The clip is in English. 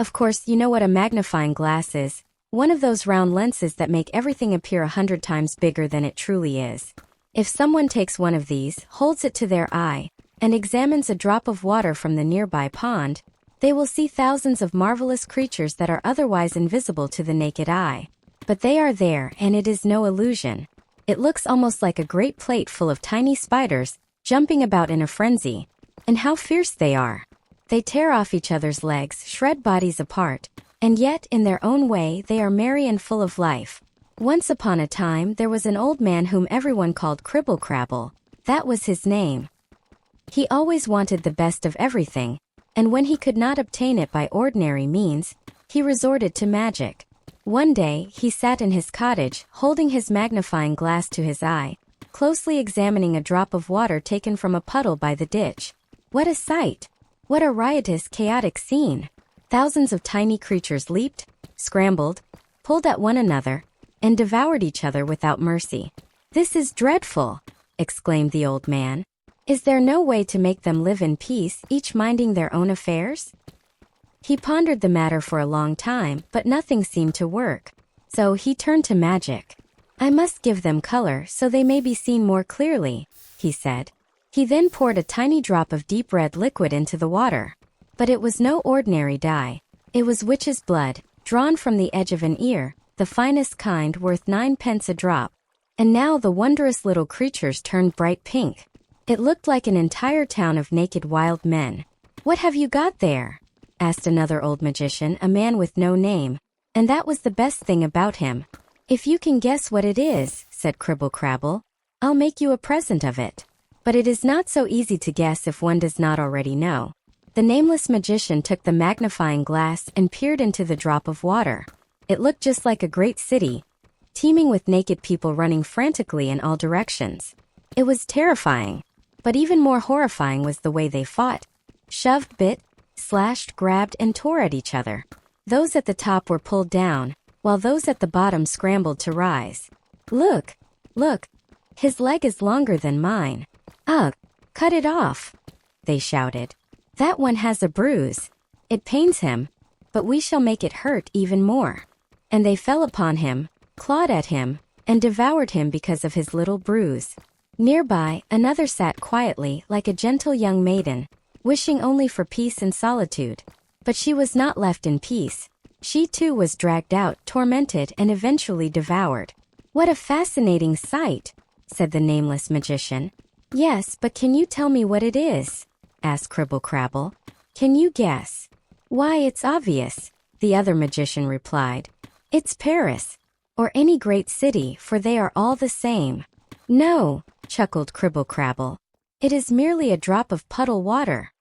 Of course, you know what a magnifying glass is. One of those round lenses that make everything appear 100 times bigger than it truly is. If someone takes one of these, holds it to their eye, and examines a drop of water from the nearby pond, they will see thousands of marvelous creatures that are otherwise invisible to the naked eye. But they are there, and it is no illusion. It looks almost like a great plate full of tiny spiders, jumping about in a frenzy. And how fierce they are! They tear off each other's legs, shred bodies apart, and yet, in their own way, they are merry and full of life. Once upon a time, there was an old man whom everyone called Cribble Crabble. That was his name. He always wanted the best of everything, and when he could not obtain it by ordinary means, he resorted to magic. One day, he sat in his cottage, holding his magnifying glass to his eye, closely examining a drop of water taken from a puddle by the ditch. What a sight! What a riotous, chaotic scene! Thousands of tiny creatures leaped, scrambled, pulled at one another, and devoured each other without mercy. "This is dreadful!" exclaimed the old man. "Is there no way to make them live in peace, each minding their own affairs?" He pondered the matter for a long time, but nothing seemed to work. So he turned to magic. "I must give them color so they may be seen more clearly," he said. He then poured a tiny drop of deep red liquid into the water. But it was no ordinary dye. It was witch's blood, drawn from the edge of an ear, the finest kind worth 9 pence a drop. And now the wondrous little creatures turned bright pink. It looked like an entire town of naked wild men. "What have you got there?" asked another old magician, a man with no name. And that was the best thing about him. "If you can guess what it is," said Cribble Crabble, "I'll make you a present of it." But it is not so easy to guess if one does not already know. The nameless magician took the magnifying glass and peered into the drop of water. It looked just like a great city, teeming with naked people running frantically in all directions. It was terrifying. But even more horrifying was the way they fought. Shoved, bit, slashed, grabbed, and tore at each other. Those at the top were pulled down, while those at the bottom scrambled to rise. "Look! Look! His leg is longer than mine. Ugh! Cut it off!" they shouted. "That one has a bruise. It pains him, but we shall make it hurt even more." And they fell upon him, clawed at him, and devoured him because of his little bruise. Nearby, another sat quietly like a gentle young maiden, wishing only for peace and solitude. But she was not left in peace. She too was dragged out, tormented, and eventually devoured. "What a fascinating sight," said the nameless magician. "Yes, but can you tell me what it is?" asked Cribble Crabble. "Can you guess?" "Why, it's obvious," the other magician replied. "It's Paris, or any great city, for they are all the same." "No," chuckled Cribble Crabble. "It is merely a drop of puddle water."